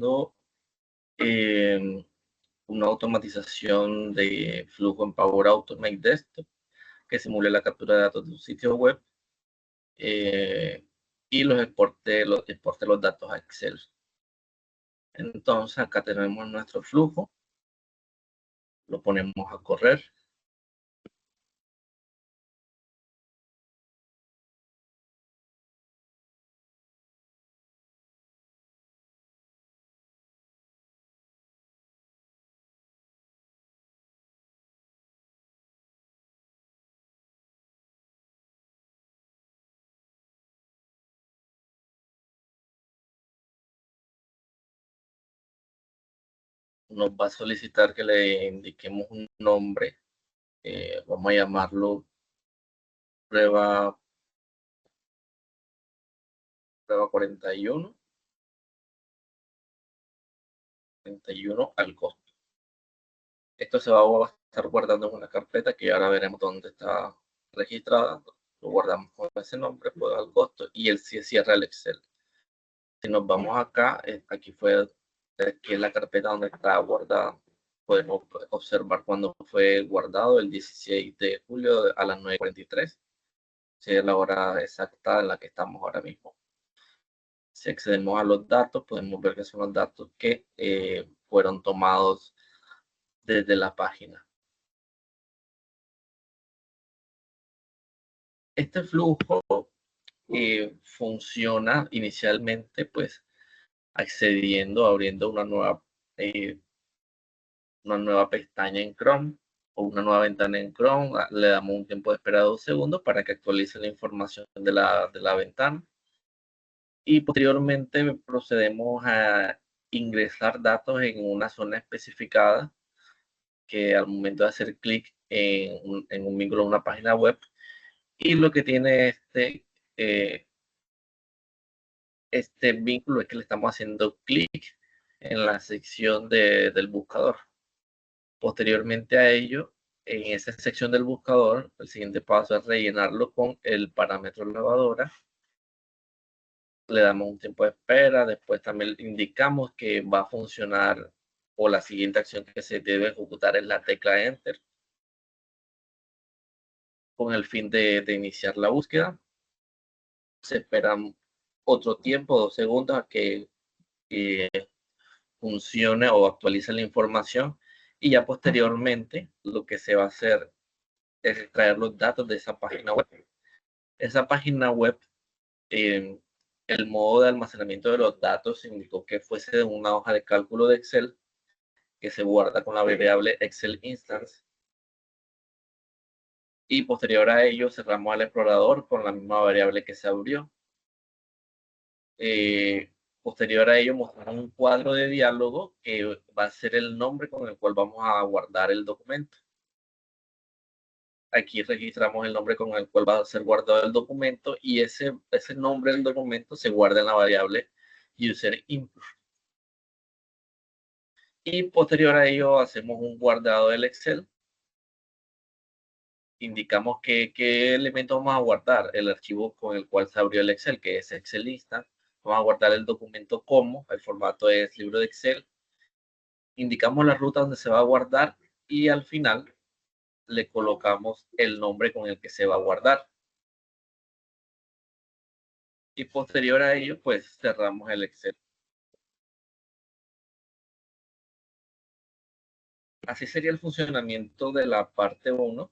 haciendo una automatización de flujo en Power Automate Desktop que simule la captura de datos de un sitio web y los exporte los datos a Excel. Entonces acá tenemos nuestro flujo, lo ponemos a correr. Nos va a solicitar que le indiquemos un nombre. Vamos a llamarlo prueba 41 al costo. Esto se va a estar guardando en una carpeta que ahora veremos dónde está registrada. Lo guardamos con ese nombre, pues al costo, y él sí cierra el Excel. Si nos vamos acá, aquí es la carpeta donde está guardada. Podemos observar cuándo fue guardado, el 16 de julio a las 9:43. Sí, es la hora exacta en la que estamos ahora mismo. Si accedemos a los datos, podemos ver que son los datos que fueron tomados desde la página. Este flujo funciona inicialmente, pues, abriendo una nueva pestaña en Chrome o una nueva ventana en Chrome. Le damos un tiempo de espera de 2 segundos para que actualice la información de la ventana. Y posteriormente procedemos a ingresar datos en una zona especificada que al momento de hacer clic en un vínculo a una página web, y lo que tiene este vínculo es que le estamos haciendo clic en la sección del buscador. Posteriormente a ello, en esa sección del buscador, el siguiente paso es rellenarlo con el parámetro lavadora. Le damos un tiempo de espera, después también indicamos que va a funcionar, o la siguiente acción que se debe ejecutar es la tecla Enter con el fin de iniciar la búsqueda. Se espera otro tiempo, 2 segundos, a que funcione o actualice la información, y ya posteriormente lo que se va a hacer es extraer los datos de esa página web. Esa página web, el modo de almacenamiento de los datos indicó que fuese de una hoja de cálculo de Excel que se guarda con la variable Excel Instance, y posterior a ello cerramos al explorador con la misma variable que se abrió. Posterior a ello mostramos un cuadro de diálogo que va a ser el nombre con el cual vamos a guardar el documento. Aquí registramos el nombre con el cual va a ser guardado el documento, y ese nombre del documento se guarda en la variable user input. Y posterior a ello hacemos un guardado del Excel. Indicamos qué elemento vamos a guardar: el archivo con el cual se abrió el Excel, que es Excel Instance. Vamos a guardar el documento como, el formato es libro de Excel. Indicamos la ruta donde se va a guardar y al final le colocamos el nombre con el que se va a guardar. Y posterior a ello, pues cerramos el Excel. Así sería el funcionamiento de la parte 1,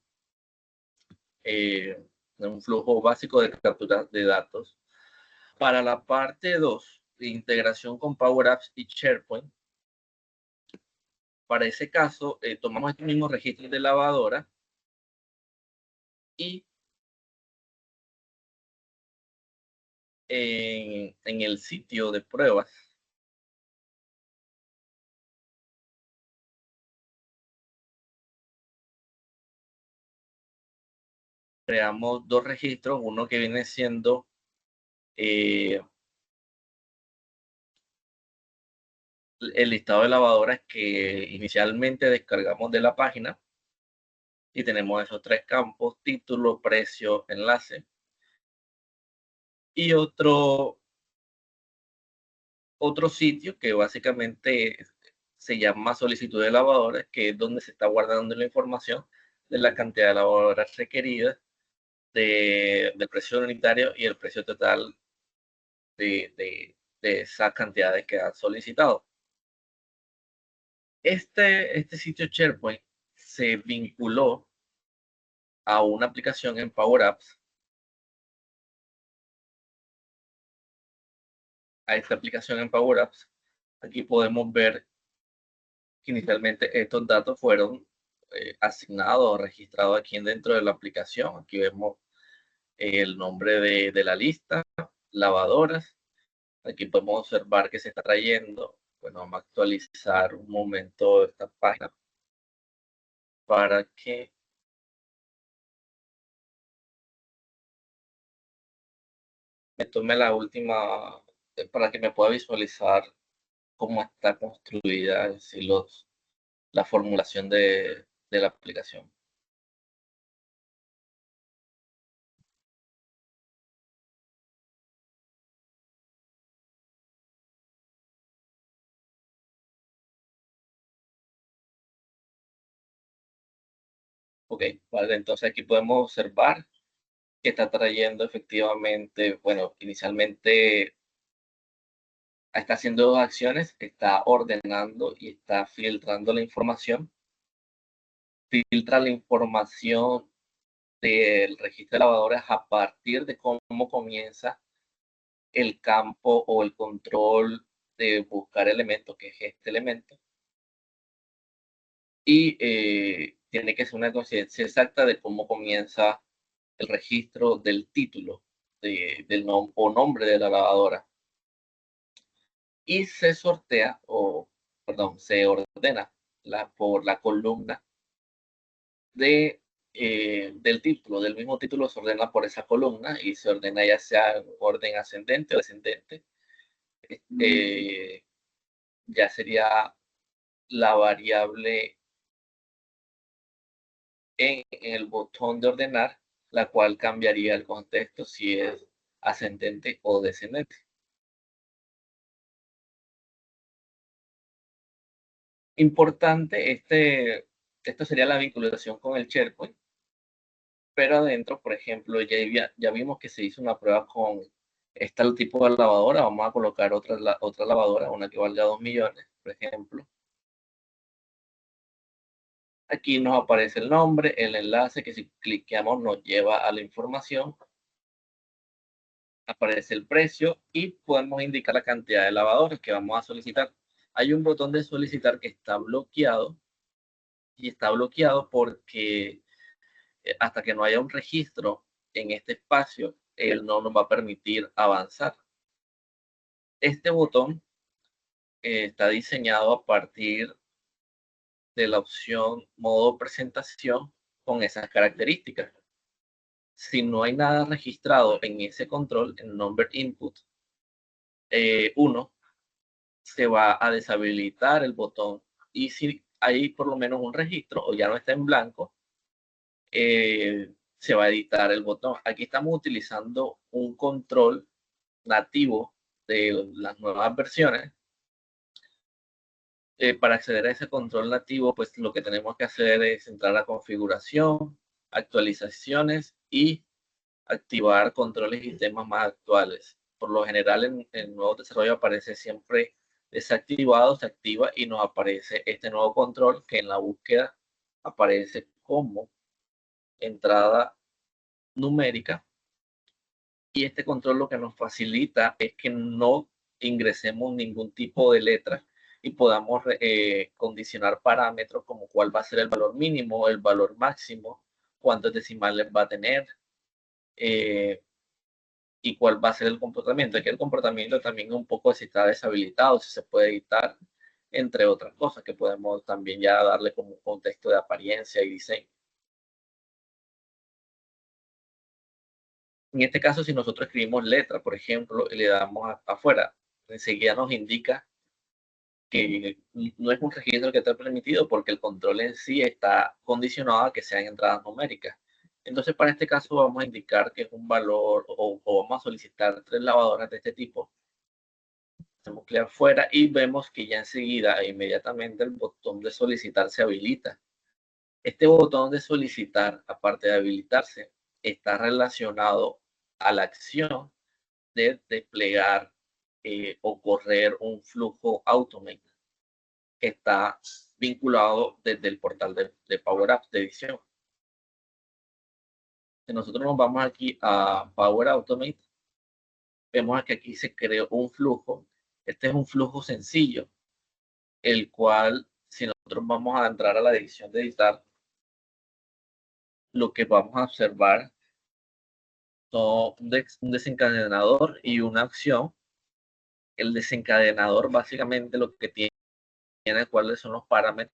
de un flujo básico de captura de datos. Para la parte 2, de integración con Power Apps y SharePoint, para ese caso, tomamos este mismo registro de lavadora y en el sitio de pruebas creamos 2 registros, uno que viene siendo el listado de lavadoras que inicialmente descargamos de la página, y tenemos esos 3 campos: título, precio, enlace. Y otro otro sitio que básicamente se llama solicitud de lavadoras, que es donde se está guardando la información de la cantidad de lavadoras requeridas, del precio unitario y el precio total de esas cantidades que han solicitado. Este sitio SharePoint se vinculó a una aplicación en Power Apps. A esta aplicación en Power Apps, aquí podemos ver que inicialmente estos datos fueron asignados o registrados aquí dentro de la aplicación. Aquí vemos el nombre de la lista, lavadoras. Aquí podemos observar que se está trayendo. Bueno, vamos a actualizar un momento esta página para que me tome la última, para que me pueda visualizar cómo está construida, es decir, la formulación de la aplicación. Ok, vale, entonces aquí podemos observar que está trayendo efectivamente, bueno, inicialmente está haciendo dos acciones, está ordenando y está filtrando la información. Filtra la información del registro de lavadoras a partir de cómo comienza el campo o el control de buscar elementos, que es este elemento, y tiene que ser una coincidencia exacta de cómo comienza el registro del título o nombre de la lavadora. Y se sortea, perdón, se ordena por la columna del título. Del mismo título se ordena por esa columna y se ordena ya sea en orden ascendente o descendente. Eh, ya sería la variable en el botón de ordenar, la cual cambiaría el contexto si es ascendente o descendente. Importante, esto sería la vinculación con el SharePoint, pero adentro, por ejemplo, ya vimos que se hizo una prueba con este tipo de lavadora. Vamos a colocar otra lavadora, una que valga 2 millones, por ejemplo. Aquí nos aparece el nombre, el enlace que si cliqueamos nos lleva a la información, aparece el precio y podemos indicar la cantidad de lavadoras que vamos a solicitar. Hay un botón de solicitar que está bloqueado y está bloqueado porque hasta que no haya un registro en este espacio, él no nos va a permitir avanzar. Este botón está diseñado a partir de la opción modo presentación con esas características. Si no hay nada registrado en ese control, en number input 1, se va a deshabilitar el botón. Y si hay por lo menos un registro o ya no está en blanco, se va a editar el botón. Aquí estamos utilizando un control nativo de las nuevas versiones. Para acceder a ese control nativo, pues lo que tenemos que hacer es entrar a configuración, actualizaciones y activar controles y temas más actuales. Por lo general en nuevo desarrollo aparece siempre desactivado, se activa y nos aparece este nuevo control que en la búsqueda aparece como entrada numérica. Y este control lo que nos facilita es que no ingresemos ningún tipo de letra y podamos condicionar parámetros como cuál va a ser el valor mínimo, el valor máximo, cuántos decimales va a tener eh, y cuál va a ser el comportamiento. Aquí el comportamiento también un poco si está deshabilitado, si se puede editar, entre otras cosas que podemos también ya darle como un contexto de apariencia y diseño. En este caso, si nosotros escribimos letra, por ejemplo, y le damos afuera, enseguida nos indica que no es un registro que está permitido porque el control en sí está condicionado a que sean entradas numéricas. Entonces, para este caso vamos a indicar que es un valor o vamos a solicitar 3 lavadoras de este tipo hacemos clic afuera y vemos que ya enseguida e inmediatamente el botón de solicitar se habilita. Este botón de solicitar, aparte de habilitarse, está relacionado a la acción de desplegar o correr un flujo Automate que está vinculado desde el portal de Power Apps de edición. Si nosotros nos vamos aquí a Power Automate, vemos que aquí se creó un flujo. Este es un flujo sencillo, el cual, si nosotros vamos a entrar a la edición de editar, lo que vamos a observar son un desencadenador y una acción. El desencadenador básicamente lo que tiene cuáles son los parámetros,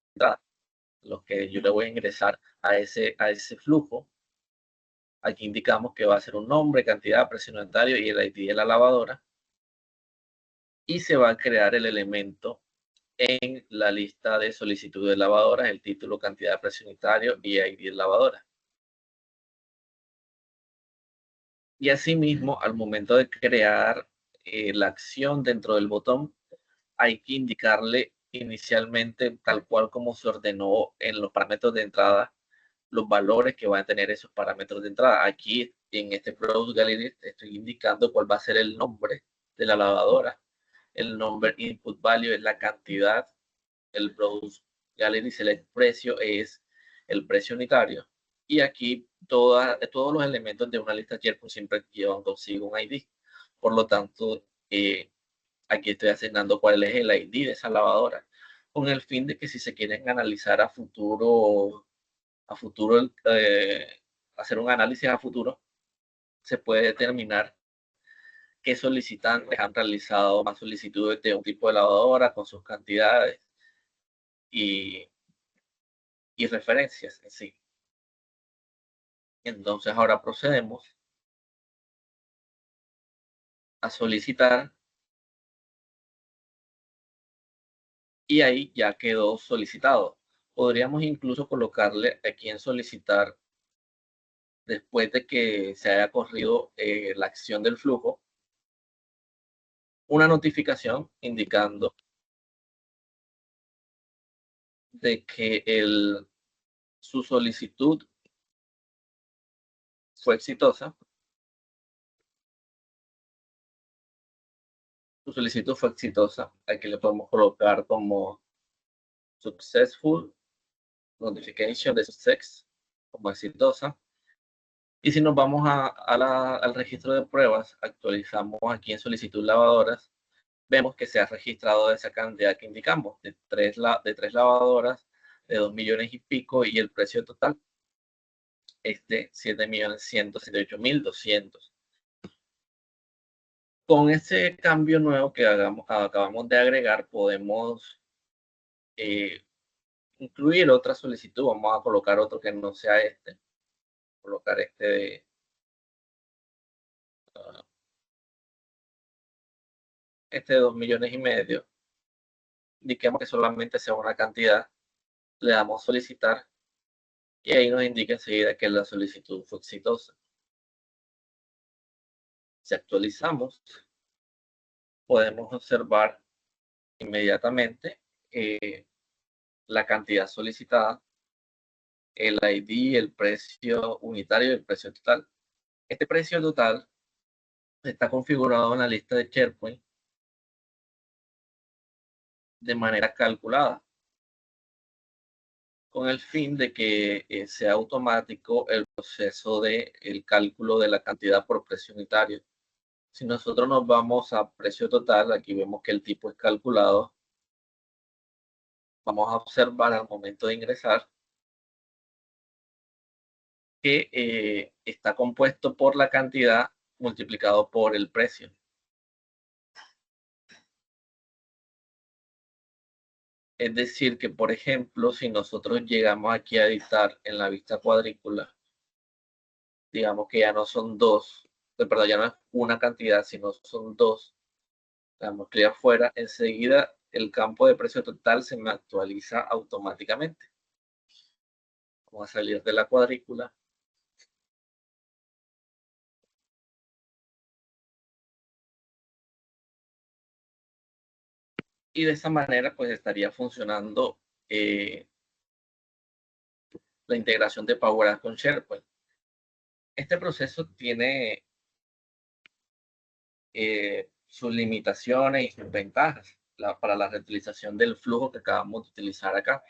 los que yo le voy a ingresar a ese flujo. Aquí indicamos que va a ser un nombre, cantidad, precio unitario y el ID de la lavadora. Y se va a crear el elemento en la lista de solicitud de lavadoras, el título, cantidad, precio unitario y ID de lavadora. Y asimismo, al momento de crear la acción dentro del botón, hay que indicarle inicialmente, tal cual como se ordenó en los parámetros de entrada, los valores que van a tener esos parámetros de entrada. Aquí en este Product Gallery estoy indicando cuál va a ser el nombre de la lavadora. El nombre input value es la cantidad. El Product Gallery Select precio es el precio unitario. Y aquí todos los elementos de una lista SharePoint siempre llevan consigo un ID. Por lo tanto, aquí estoy asignando cuál es el ID de esa lavadora, con el fin de que si se quieren analizar a futuro, hacer un análisis a futuro, se puede determinar qué solicitantes han realizado más solicitudes de un tipo de lavadora con sus cantidades y, y referencias en sí. Entonces ahora procedemos a solicitar y ahí ya quedó solicitado. Podríamos incluso colocarle aquí en solicitar, después de que se haya corrido la acción del flujo, una notificación indicando de que su solicitud fue exitosa. Su solicitud fue exitosa. Aquí le podemos colocar como successful, notification de success, como exitosa. Y si nos vamos al registro de pruebas, actualizamos aquí en solicitud lavadoras, vemos que se ha registrado esa cantidad que indicamos, de tres lavadoras, de 2 millones y pico, y el precio total es de 7.168.200. Con ese cambio nuevo que acabamos de agregar, podemos incluir otra solicitud. Vamos a colocar otro que no sea este. Colocar este de uh, 2 millones y medio. Indiquemos que solamente sea una cantidad. Le damos solicitar y ahí nos indica enseguida que la solicitud fue exitosa. Si actualizamos, podemos observar inmediatamente la cantidad solicitada, el ID, el precio unitario y el precio total. Este precio total está configurado en la lista de SharePoint de manera calculada, con el fin de que sea automático el proceso de el cálculo de la cantidad por precio unitario. Si nosotros nos vamos a precio total, aquí vemos que el tipo es calculado. Vamos a observar al momento de ingresar que está compuesto por la cantidad multiplicado por el precio. Es decir, que por ejemplo, si nosotros llegamos aquí a editar en la vista cuadrícula, digamos que ya no son dos, perdón, ya no es una cantidad, sino son dos, damos clic afuera, enseguida el campo de precio total se me actualiza automáticamente. Vamos a salir de la cuadrícula. Y de esa manera pues estaría funcionando la integración de Power Apps con SharePoint. Este proceso tiene sus limitaciones y sus ventajas para la reutilización del flujo que acabamos de utilizar acá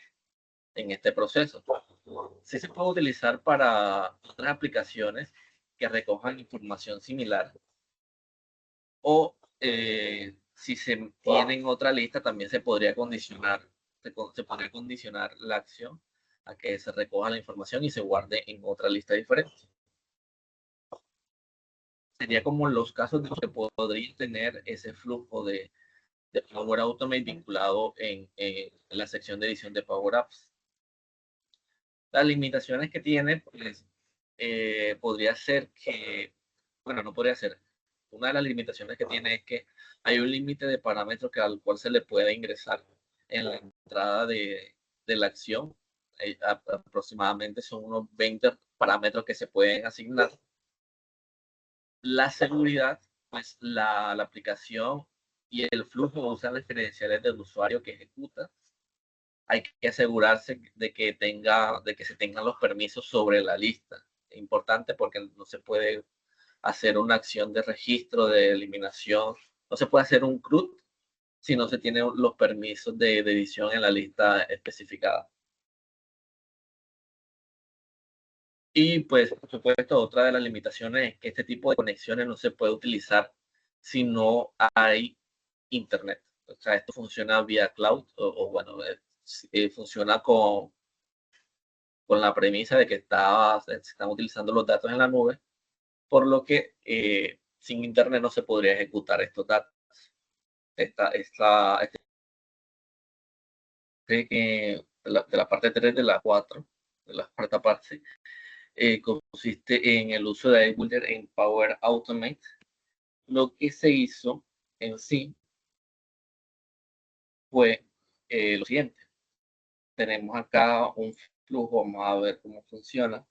en este proceso. Sí se puede utilizar para otras aplicaciones que recojan información similar, o si se tiene en otra lista también se podría condicionar, se podría condicionar la acción a que se recoja la información y se guarde en otra lista diferente. Sería como los casos de los que podría tener ese flujo de Power Automate vinculado en la sección de edición de Power Apps. Las limitaciones que tiene, pues, podría ser que, bueno, no podría ser. Una de las limitaciones que tiene es que hay un límite de parámetros al cual se le puede ingresar en la entrada de la acción. Aproximadamente son unos 20 parámetros que se pueden asignar. La seguridad, pues la aplicación y el flujo usan las credenciales del usuario que ejecuta. Hay que asegurarse de que se tengan los permisos sobre la lista. Es importante porque no se puede hacer una acción de registro, de eliminación, no se puede hacer un CRUD si no se tienen los permisos de edición en la lista especificada. Y pues, por supuesto, otra de las limitaciones es que este tipo de conexiones no se puede utilizar si no hay internet. O sea, esto funciona vía cloud o bueno, funciona con la premisa de que se están utilizando los datos en la nube, por lo que sin internet no se podría ejecutar estos datos. De la parte 3 de la 4, de la cuarta parte, consiste en el uso de iBuilder en Power Automate. Lo que se hizo en sí fue lo siguiente. Tenemos acá un flujo, vamos a ver cómo funciona.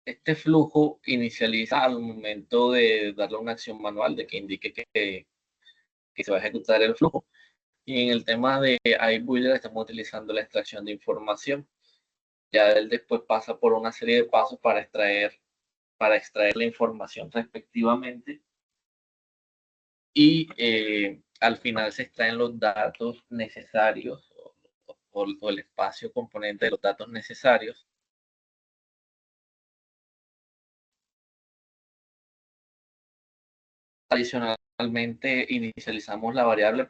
Este flujo inicializa al momento de darle una acción manual de que indique que se va a ejecutar el flujo. Y en el tema de iBuilder estamos utilizando la extracción de información. Ya él después pasa por una serie de pasos para extraer la información respectivamente. Y al final se extraen los datos necesarios o el espacio componente de los datos necesarios. Adicionalmente, inicializamos una variable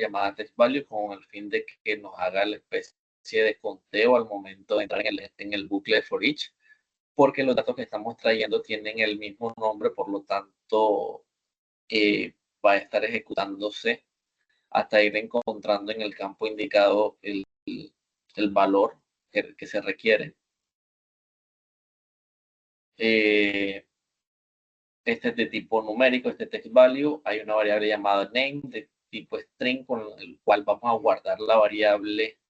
llamada textValue con el fin de que nos haga la especie de conteo al momento de entrar en el bucle de for each, porque los datos que estamos trayendo tienen el mismo nombre, por lo tanto, va a estar ejecutándose hasta ir encontrando en el campo indicado el valor que se requiere. Este es de tipo numérico, este text value. Hay una variable llamada name de tipo string con el cual vamos a guardar la variable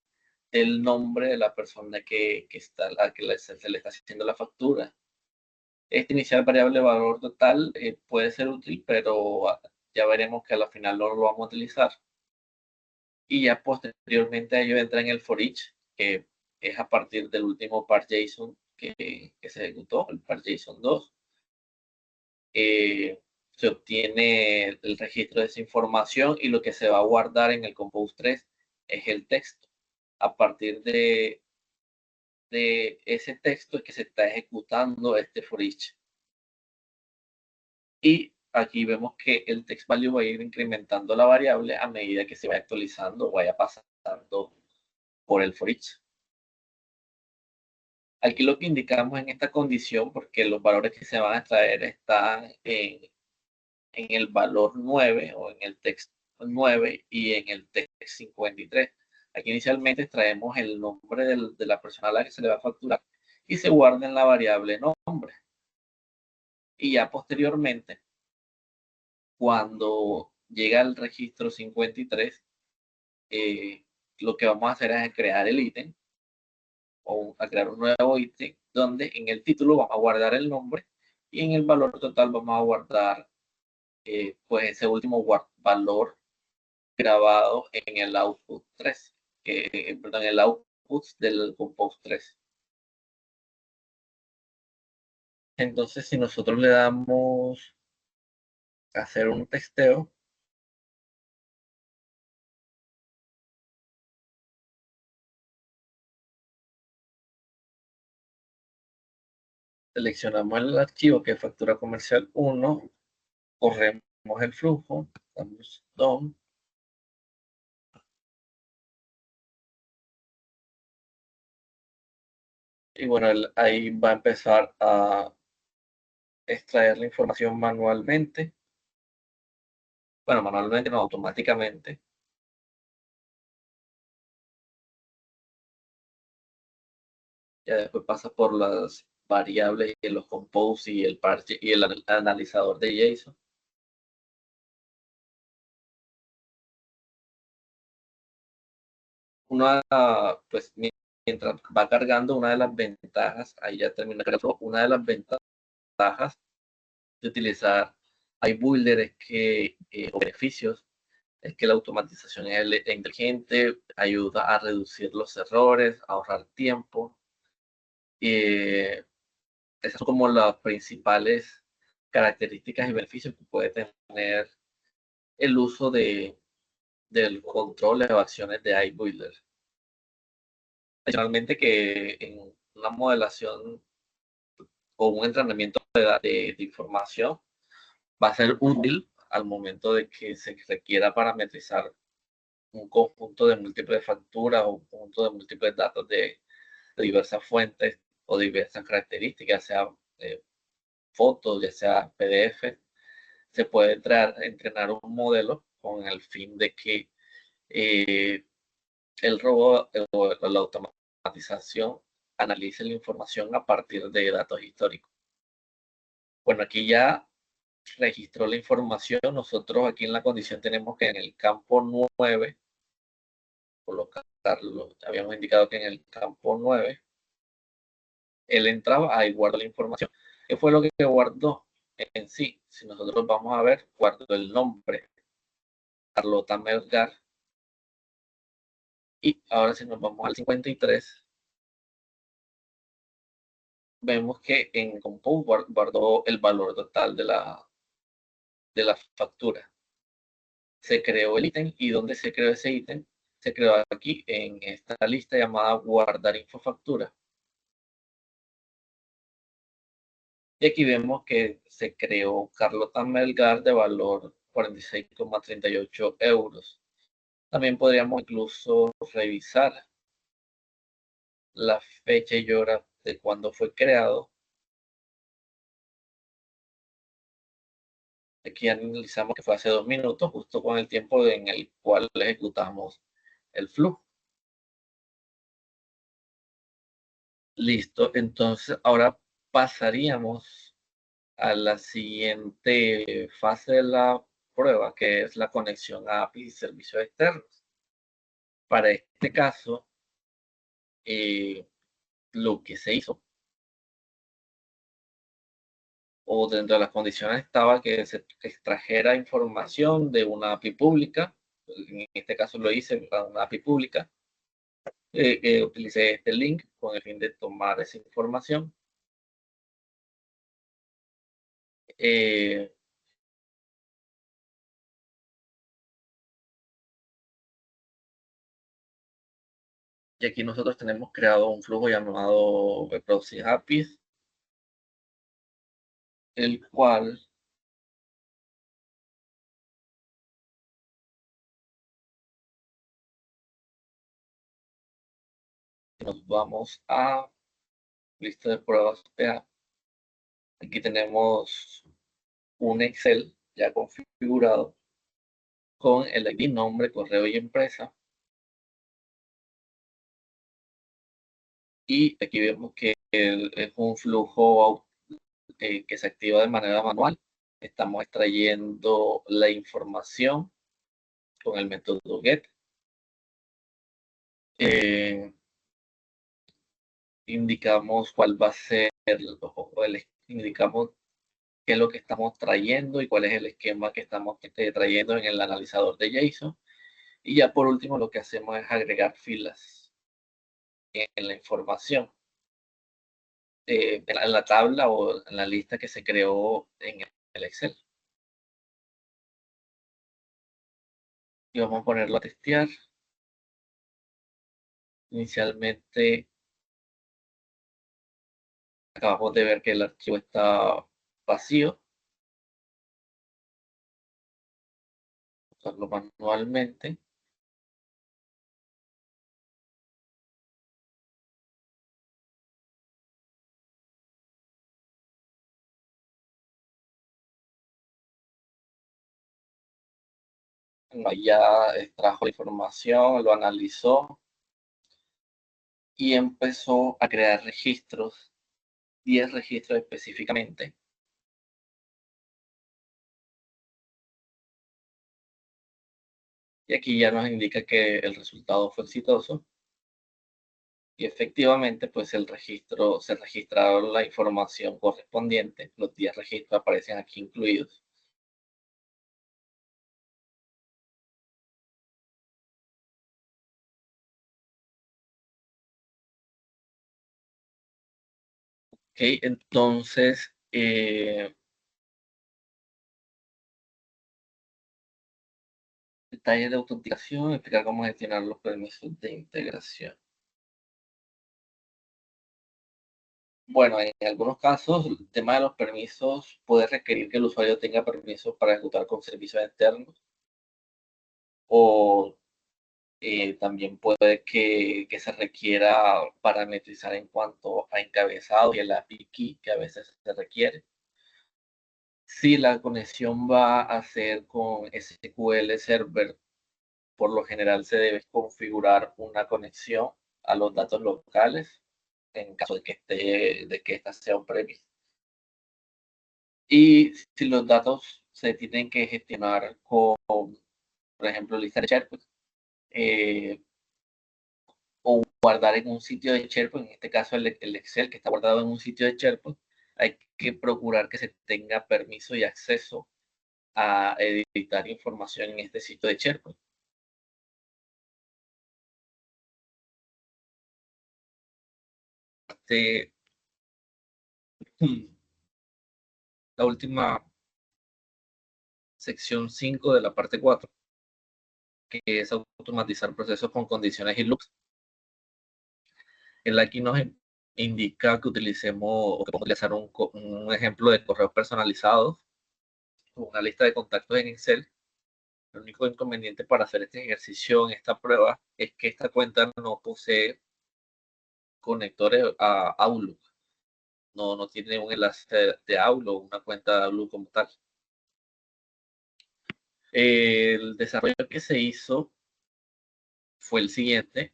del nombre de la persona que está, a que se le está haciendo la factura. Este inicial variable valor total puede ser útil, pero ya veremos que al final no lo vamos a utilizar. Y ya posteriormente a ello entra en el for each, que es a partir del último par.json que se ejecutó, el par.json 2. Se obtiene el registro de esa información y lo que se va a guardar en el Compose 3 es el texto. A partir de ese texto es que se está ejecutando este for each. Y aquí vemos que el text value va a ir incrementando la variable a medida que se vaya actualizando o vaya pasando por el for each. Aquí lo que indicamos en esta condición, porque los valores que se van a extraer están en el valor 9 o en el text 9 y en el text 53. Aquí inicialmente extraemos el nombre de la persona a la que se le va a facturar y se guarda en la variable nombre. Y ya posteriormente, cuando llega al registro 53, lo que vamos a hacer es crear el ítem o a crear un nuevo ítem donde en el título vamos a guardar el nombre y en el valor total vamos a guardar pues ese último valor grabado en el output 3, perdón, el output del compose 3. Entonces, si nosotros le damos a hacer un testeo, seleccionamos el archivo que es factura comercial 1, corremos el flujo, damos DOM, y bueno, ahí va a empezar a extraer la información manualmente. Bueno, manualmente no, automáticamente. Ya después pasa por las variables y los compose y el parche y el analizador de JSON. Pues mientras va cargando, una de las ventajas, ahí ya termina, una de las ventajas de utilizar iBuilder es que, o beneficios, es que la automatización es inteligente, ayuda a reducir los errores, a ahorrar tiempo. Esas son como las principales características y beneficios que puede tener el uso del control de acciones de iBuilder. Adicionalmente que en una modelación o un entrenamiento de información va a ser útil al momento de que se requiera parametrizar un conjunto de múltiples facturas o un conjunto de múltiples datos de diversas fuentes o diversas características, sea fotos, ya sea PDF. Se puede entrenar un modelo con el fin de que el robot o la automatización analice la información a partir de datos históricos. Bueno, aquí ya registró la información. Nosotros aquí en la condición tenemos que en el campo 9, colocarlo, habíamos indicado que en el campo 9, él entraba, ahí guarda la información. ¿Qué fue lo que guardó en sí? Si nosotros vamos a ver, guardó el nombre, Carlota Melgar. Y ahora si nos vamos al 53, vemos que en Compose guardó el valor total de la factura. Se creó el ítem y donde se creó ese ítem, se creó aquí en esta lista llamada guardar infofactura. Y aquí vemos que se creó Carlota Melgar de valor 46,38 euros. También podríamos incluso revisar la fecha y hora de cuando fue creado. Aquí analizamos que fue hace 2 minutos, justo con el tiempo en el cual ejecutamos el flujo. Listo, entonces ahora pasaríamos a la siguiente fase de la prueba, que es la conexión a APIs y servicios externos. Para este caso, lo que se hizo, o dentro de las condiciones estaba que se extrajera información de una API pública. En este caso lo hice para una API pública. Utilicé este link con el fin de tomar esa información. Eh, y aquí nosotros tenemos creado un flujo llamado Web Proxy APIs, el cual nos vamos a lista de pruebas PA. Aquí tenemos un Excel ya configurado con el ID, nombre, correo y empresa. Y aquí vemos que es un flujo que se activa de manera manual. Estamos extrayendo la información con el método get. Indicamos cuál va a ser, indicamos qué es lo que estamos trayendo y cuál es el esquema que estamos trayendo en el analizador de JSON. Y ya por último lo que hacemos es agregar filas en la información, en la tabla o en la lista que se creó en el Excel. Y vamos a ponerlo a testear. Inicialmente acabamos de ver que el archivo está vacío. Usarlo manualmente. Ya extrajo la información, lo analizó y empezó a crear registros, 10 registros específicamente. Y aquí ya nos indica que el resultado fue exitoso. Y efectivamente, pues se registraron la información correspondiente. Los 10 registros aparecen aquí incluidos. Ok, entonces, detalles de autenticación, explicar cómo gestionar los permisos de integración. Bueno, en algunos casos, el tema de los permisos puede requerir que el usuario tenga permisos para ejecutar con servicios externos o también puede que se requiera parametrizar en cuanto a encabezado y el API key que a veces se requiere. Si la conexión va a ser con SQL Server, por lo general se debe configurar una conexión a los datos locales en caso de que esta sea un premise. Y si los datos se tienen que gestionar con, por ejemplo, lista de SharePoint, o guardar en un sitio de SharePoint, en este caso el Excel que está guardado en un sitio de SharePoint, hay que procurar que se tenga permiso y acceso a editar información en este sitio de SharePoint. La última sección 5 de la parte 4, que es automatizar procesos con condiciones y loops. El aquí nos indica que utilicemos o que podemos utilizar un ejemplo de correos personalizados, una lista de contactos en Excel. El único inconveniente para hacer este ejercicio en esta prueba es que esta cuenta no posee conectores a Outlook. No tiene un enlace de Outlook, una cuenta de Outlook como tal. El desarrollo que se hizo fue el siguiente.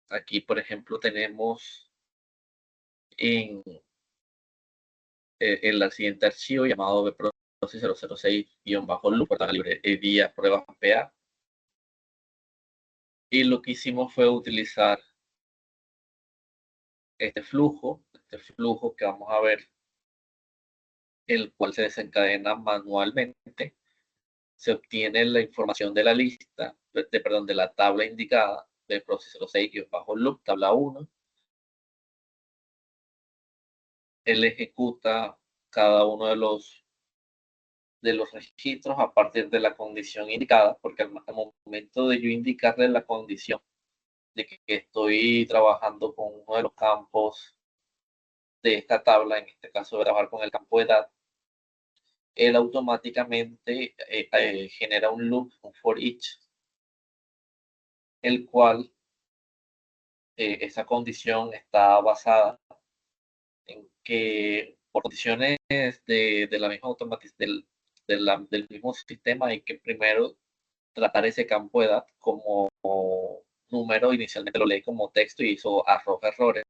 Aquí, por ejemplo, tenemos en el siguiente archivo llamado bproxy 006-loop, la librería pruebas PA. Y lo que hicimos fue utilizar este flujo que vamos a ver, el cual se desencadena manualmente. Se obtiene la información de la lista, de la tabla indicada del proceso 6-loop, tabla 1. Él ejecuta cada uno de los registros a partir de la condición indicada, porque al momento de yo indicarle la condición de que estoy trabajando con uno de los campos de esta tabla, en este caso voy a trabajar con el campo de edad, él automáticamente genera un loop, un for each, el cual esa condición está basada en que por condiciones de la misma automatización del mismo sistema hay que primero tratar ese campo de edad como número. Inicialmente lo leí como texto y eso arroja errores.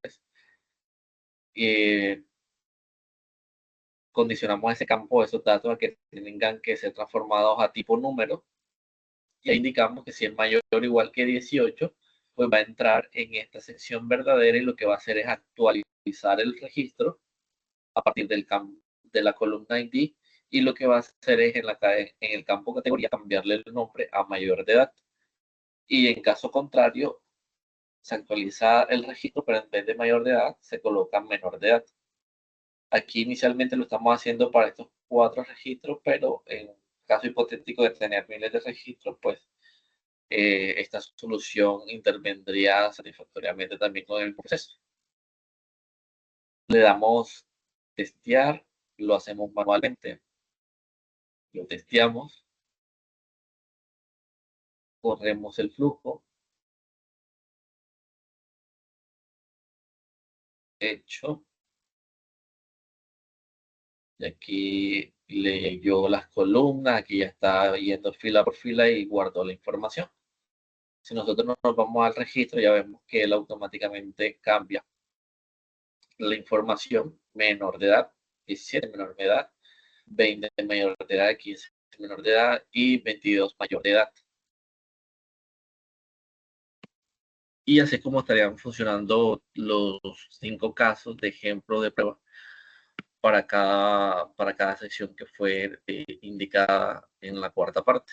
Condicionamos ese campo, esos datos a que tengan que ser transformados a tipo número. Y ahí indicamos que si es mayor o igual que 18, pues va a entrar en esta sección verdadera y lo que va a hacer es actualizar el registro a partir del campo de la columna ID, y lo que va a hacer es en el campo categoría cambiarle el nombre a mayor de edad. Y en caso contrario, se actualiza el registro, pero en vez de mayor de edad, se coloca menor de edad. Aquí inicialmente lo estamos haciendo para estos 4 registros, pero en caso hipotético de tener miles de registros, pues esta solución intervendría satisfactoriamente también con el proceso. Le damos testear, lo hacemos manualmente, lo testeamos, corremos el flujo, hecho, y aquí leyó las columnas, aquí ya está yendo fila por fila y guardó la información. Si nosotros nos vamos al registro, ya vemos que él automáticamente cambia la información: menor de edad, 17 menor de edad, 20 mayor de edad, 15 menor de edad y 22 mayor de edad. Y así es como estarían funcionando los 5 casos de ejemplo de prueba para cada sección que fue indicada en la cuarta parte.